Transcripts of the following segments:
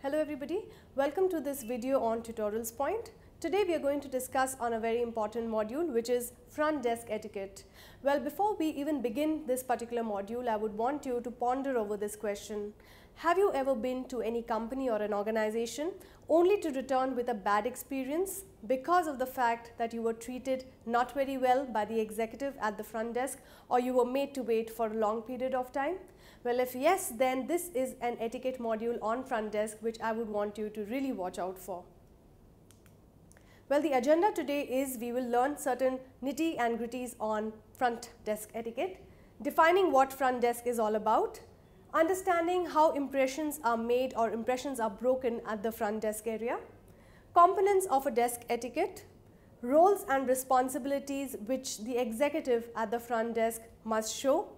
Hello everybody, welcome to this video on TutorialsPoint. Today we are going to discuss on a very important module which is front desk etiquette. Well, before we even begin this particular module, I would want you to ponder over this question. Have you ever been to any company or an organization only to return with a bad experience because of the fact that you were treated not very well by the executive at the front desk, or you were made to wait for a long period of time? Well, if yes, then this is an etiquette module on front desk which I would want you to really watch out for. Well, the agenda today is we will learn certain nitty and gritties on front desk etiquette, defining what front desk is all about, understanding how impressions are made or impressions are broken at the front desk area, components of a desk etiquette, roles and responsibilities which the executive at the front desk must show,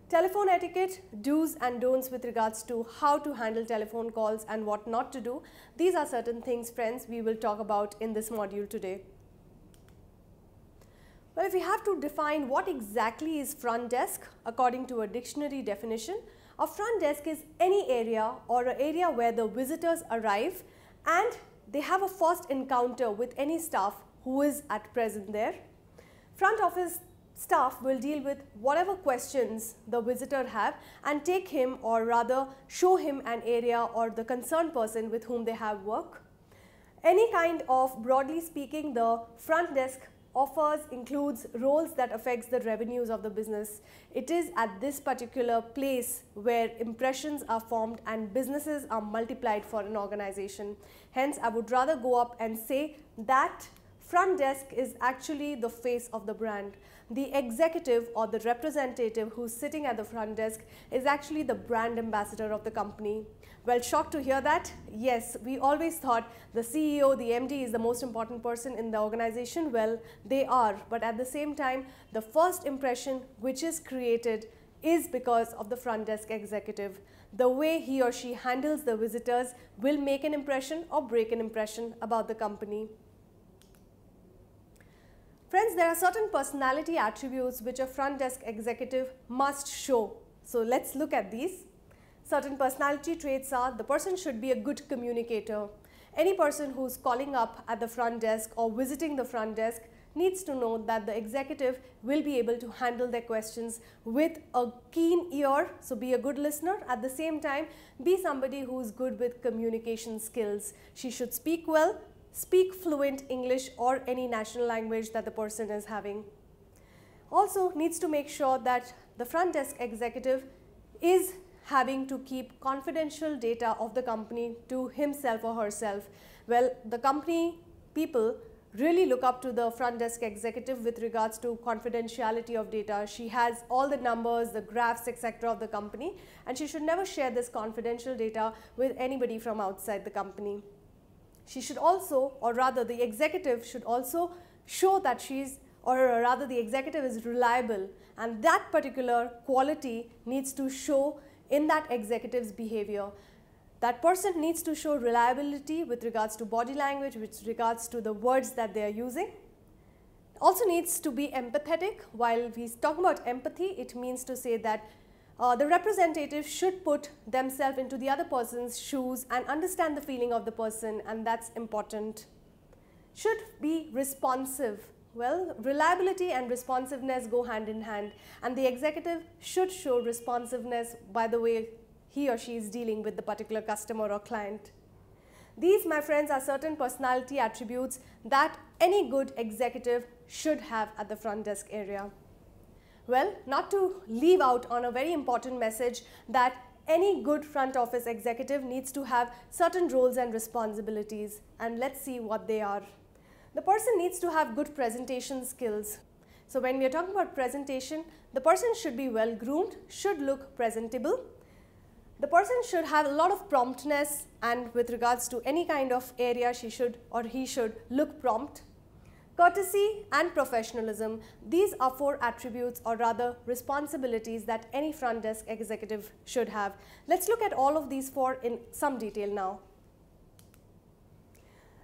telephone etiquette, do's and don'ts with regards to how to handle telephone calls and what not to do. These are certain things, friends, we will talk about in this module today. Well, if we have to define what exactly is front desk according to a dictionary definition, a front desk is any area or an area where the visitors arrive and they have a first encounter with any staff who is at present there. Front office staff will deal with whatever questions the visitor have and take him, or rather show him, an area or the concerned person with whom they have work. Any kind of, broadly speaking, the front desk offers includes roles that affects the revenues of the business. It is at this particular place where impressions are formed and businesses are multiplied for an organization. Hence, I would rather go up and say that front desk is actually the face of the brand. The executive or the representative who's sitting at the front desk is actually the brand ambassador of the company. Well, shocked to hear that? Yes, we always thought the CEO, the MD is the most important person in the organization. Well, they are, but at the same time, the first impression which is created is because of the front desk executive. The way he or she handles the visitors will make an impression or break an impression about the company. Friends, there are certain personality attributes which a front desk executive must show. So let's look at these. Certain personality traits are: the person should be a good communicator. Any person who's calling up at the front desk or visiting the front desk needs to know that the executive will be able to handle their questions with a keen ear. So be a good listener. At the same time, be somebody who's good with communication skills. She should speak well, speak fluent English or any national language that the person is having. Also needs to make sure that the front desk executive is having to keep confidential data of the company to himself or herself. Well, the company people really look up to the front desk executive with regards to confidentiality of data. She has all the numbers, the graphs, etc. of the company, and she should never share this confidential data with anybody from outside the company. She should also, or rather the executive should also show that the executive is reliable, and that particular quality needs to show in that executive's behavior. That person needs to show reliability with regards to body language, with regards to the words that they are using. Also needs to be empathetic. While we talk about empathy, it means to say that the representative should put themselves into the other person's shoes and understand the feeling of the person, and that's important. Should be responsive. Well, reliability and responsiveness go hand in hand, and the executive should show responsiveness by the way he or she is dealing with the particular customer or client. These, my friends, are certain personality attributes that any good executive should have at the front desk area. Well, not to leave out on a very important message that any good front office executive needs to have certain roles and responsibilities, and let's see what they are. The person needs to have good presentation skills. So when we are talking about presentation, the person should be well groomed, should look presentable. The person should have a lot of promptness, and with regards to any kind of area she should or he should look prompt. Courtesy and professionalism, these are four attributes, or rather responsibilities, that any front desk executive should have. Let's look at all of these four in some detail now.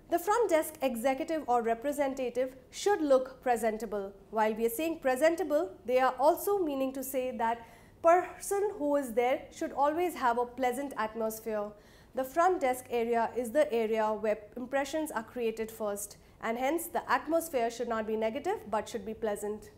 The front desk executive or representative should look presentable. While we are saying presentable, they are also meaning to say that person who is there should always have a pleasant atmosphere. The front desk area is the area where impressions are created first, and hence the atmosphere should not be negative but should be pleasant.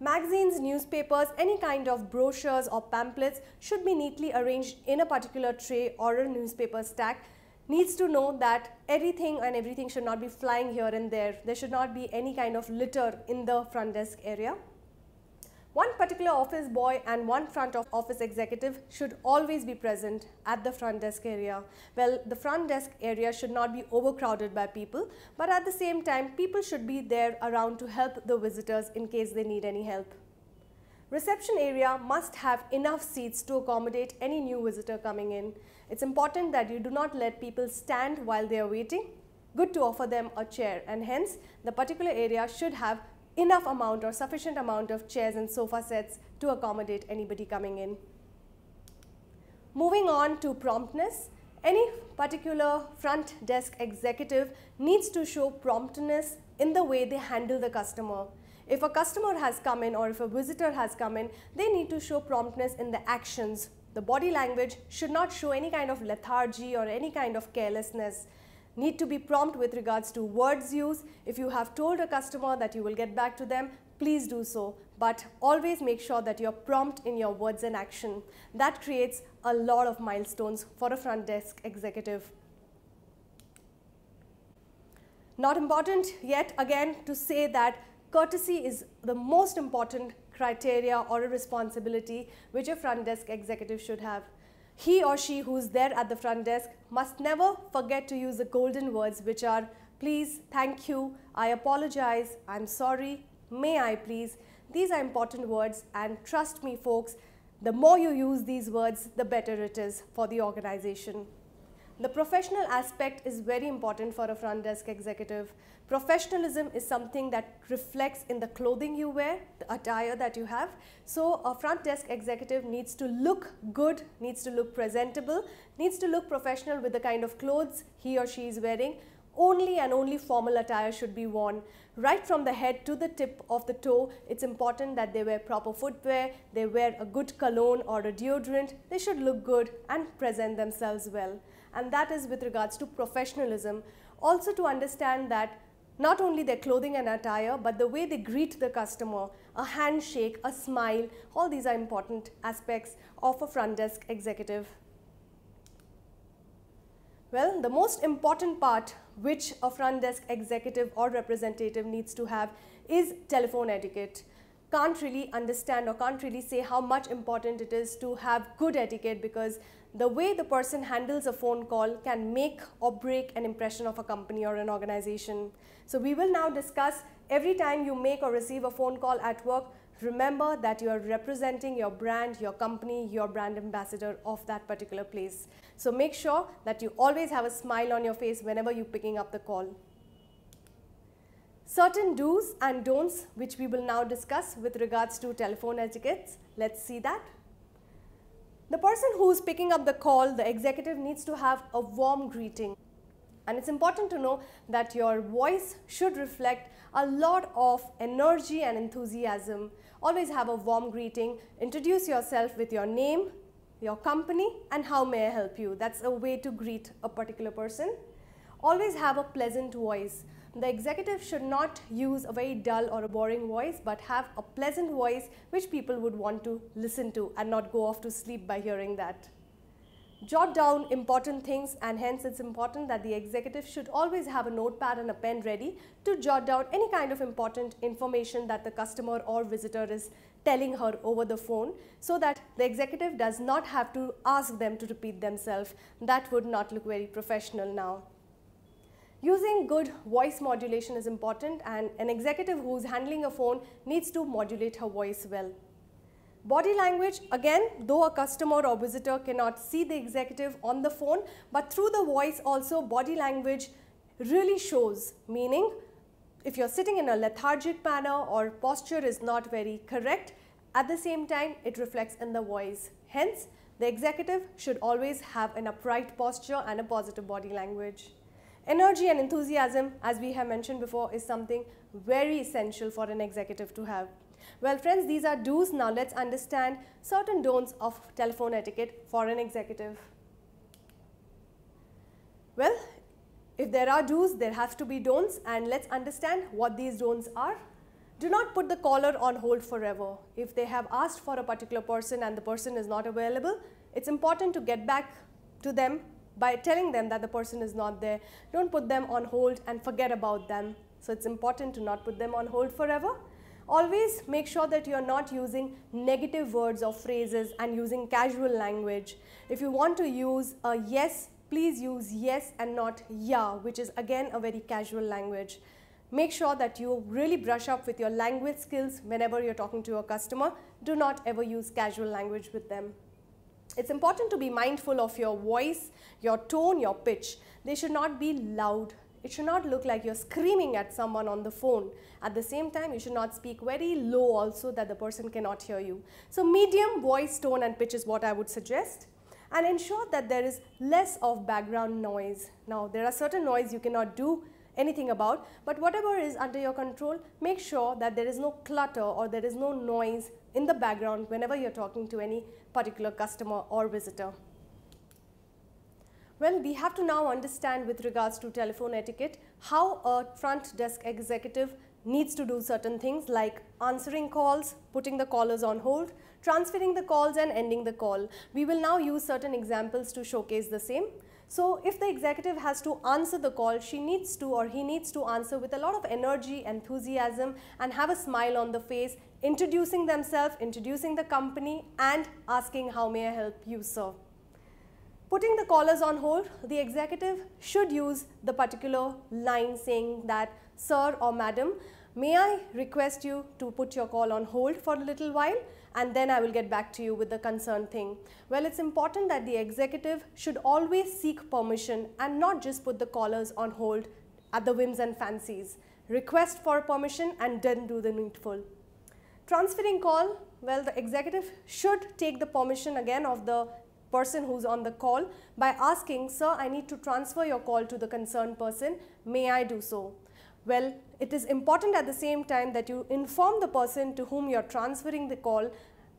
Magazines, newspapers, any kind of brochures or pamphlets should be neatly arranged in a particular tray or a newspaper stack. Needs to know that everything should not be flying here and there. There should not be any kind of litter in the front desk area. One particular office boy and one front office executive should always be present at the front desk area. Well, the front desk area should not be overcrowded by people, but at the same time, people should be there around to help the visitors in case they need any help. Reception area must have enough seats to accommodate any new visitor coming in. It's important that you do not let people stand while they are waiting. Good to offer them a chair, and hence the particular area should have enough amount or sufficient amount of chairs and sofa sets to accommodate anybody coming in. Moving on to promptness, any particular front desk executive needs to show promptness in the way they handle the customer. If a customer has come in or if a visitor has come in, they need to show promptness in the actions. The body language should not show any kind of lethargy or any kind of carelessness. Need to be prompt with regards to words used. If you have told a customer that you will get back to them, please do so. But always make sure that you're prompt in your words and action. That creates a lot of milestones for a front desk executive. Not important yet again to say that courtesy is the most important criteria or a responsibility which a front desk executive should have. He or she who is there at the front desk must never forget to use the golden words which are please, thank you, I apologize, I'm sorry, may I please. These are important words, and trust me folks, the more you use these words, the better it is for the organization. The professional aspect is very important for a front desk executive. Professionalism is something that reflects in the clothing you wear, the attire that you have. So a front desk executive needs to look good, needs to look presentable, needs to look professional with the kind of clothes he or she is wearing. Only and only formal attire should be worn. Right from the head to the tip of the toe, it's important that they wear proper footwear, they wear a good cologne or a deodorant. They should look good and present themselves well. And that is with regards to professionalism. Also to understand that not only their clothing and attire, but the way they greet the customer, a handshake, a smile, all these are important aspects of a front desk executive. Well, the most important part which a front desk executive or representative needs to have is telephone etiquette. Can't really understand or can't really say how much important it is to have good etiquette, because the way the person handles a phone call can make or break an impression of a company or an organization. So we will now discuss every time you make or receive a phone call at work, remember that you are representing your brand, your company, your brand ambassador of that particular place. So make sure that you always have a smile on your face whenever you're picking up the call. Certain do's and don'ts which we will now discuss with regards to telephone etiquettes. Let's see that. The person who is picking up the call, the executive, needs to have a warm greeting. And it's important to know that your voice should reflect a lot of energy and enthusiasm. Always have a warm greeting. Introduce yourself with your name, your company, and how may I help you. That's a way to greet a particular person. Always have a pleasant voice. The executive should not use a very dull or a boring voice, but have a pleasant voice which people would want to listen to and not go off to sleep by hearing that. Jot down important things, and hence it's important that the executive should always have a notepad and a pen ready to jot down any kind of important information that the customer or visitor is telling her over the phone, so that the executive does not have to ask them to repeat themselves. That would not look very professional now. Using good voice modulation is important, and an executive who is handling a phone needs to modulate her voice well. Body language, again, though a customer or visitor cannot see the executive on the phone, but through the voice also body language really shows, meaning if you're sitting in a lethargic manner or posture is not very correct, at the same time it reflects in the voice. Hence, the executive should always have an upright posture and a positive body language. Energy and enthusiasm, as we have mentioned before, is something very essential for an executive to have. Well friends, these are do's. Now let's understand certain don'ts of telephone etiquette for an executive. If there are do's, there have to be don'ts, and let's understand what these don'ts are. Do not put the caller on hold forever. If they have asked for a particular person and the person is not available, it's important to get back to them by telling them that the person is not there. Don't put them on hold and forget about them. So it's important to not put them on hold forever. Always make sure that you are not using negative words or phrases and using casual language. If you want to use a yes, please use yes and not yeah, which is again a very casual language. Make sure that you really brush up with your language skills whenever you're talking to a customer. Do not ever use casual language with them. It's important to be mindful of your voice, your tone, your pitch. They should not be loud. It should not look like you're screaming at someone on the phone. At the same time, you should not speak very low also that the person cannot hear you. So medium voice, tone and pitch is what I would suggest. And ensure that there is less of background noise. Now, there are certain noise you cannot do anything about, but whatever is under your control, make sure that there is no clutter or there is no noise in the background whenever you're talking to any particular customer or visitor. Well, we have to now understand with regards to telephone etiquette how a front desk executive needs to do certain things like answering calls, putting the callers on hold, transferring the calls and ending the call. We will now use certain examples to showcase the same. So if the executive has to answer the call, she needs to or he needs to answer with a lot of energy, enthusiasm and have a smile on the face, introducing themselves, introducing the company and asking how may I help you, sir. Putting the callers on hold, the executive should use the particular line saying that, sir or madam, may I request you to put your call on hold for a little while and then I will get back to you with the concerned thing. Well, it's important that the executive should always seek permission and not just put the callers on hold at the whims and fancies. Request for permission and then do the needful. Transferring call, well, the executive should take the permission again of the person who's on the call by asking, sir, I need to transfer your call to the concerned person. May I do so? Well, it is important at the same time that you inform the person to whom you are transferring the call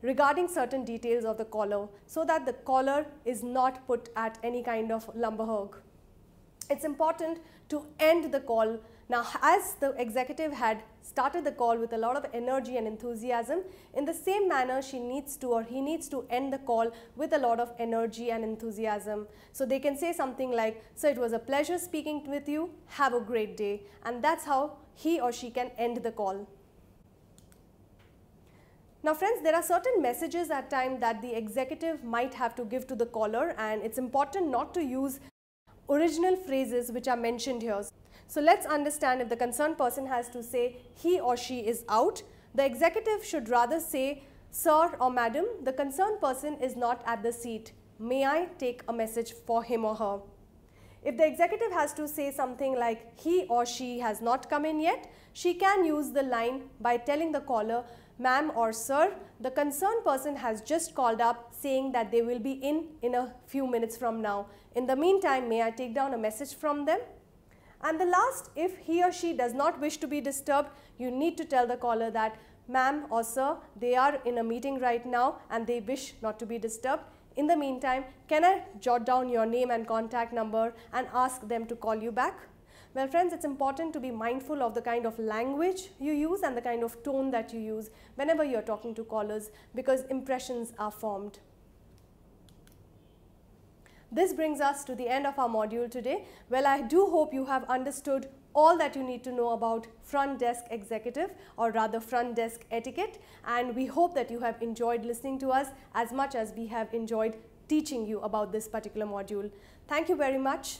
regarding certain details of the caller so that the caller is not put at any kind of lumberhug. It's important to end the call. Now, as the executive had started the call with a lot of energy and enthusiasm, in the same manner she needs to or he needs to end the call with a lot of energy and enthusiasm. So they can say something like, sir, it was a pleasure speaking with you, have a great day. And that's how he or she can end the call. Now friends, there are certain messages at times that the executive might have to give to the caller, and it's important not to use original phrases which are mentioned here. So let's understand, if the concerned person has to say he or she is out, the executive should rather say, sir or madam, the concerned person is not at the seat. May I take a message for him or her? If the executive has to say something like he or she has not come in yet, she can use the line by telling the caller, ma'am or sir, the concerned person has just called up saying that they will be in a few minutes from now. In the meantime, may I take down a message from them? And the last, if he or she does not wish to be disturbed, you need to tell the caller that, ma'am or sir, they are in a meeting right now and they wish not to be disturbed. In the meantime, can I jot down your name and contact number and ask them to call you back? Well friends, it's important to be mindful of the kind of language you use and the kind of tone that you use whenever you're talking to callers, because impressions are formed. This brings us to the end of our module today. Well, I do hope you have understood all that you need to know about front desk executive, or rather front desk etiquette, and we hope that you have enjoyed listening to us as much as we have enjoyed teaching you about this particular module. Thank you very much.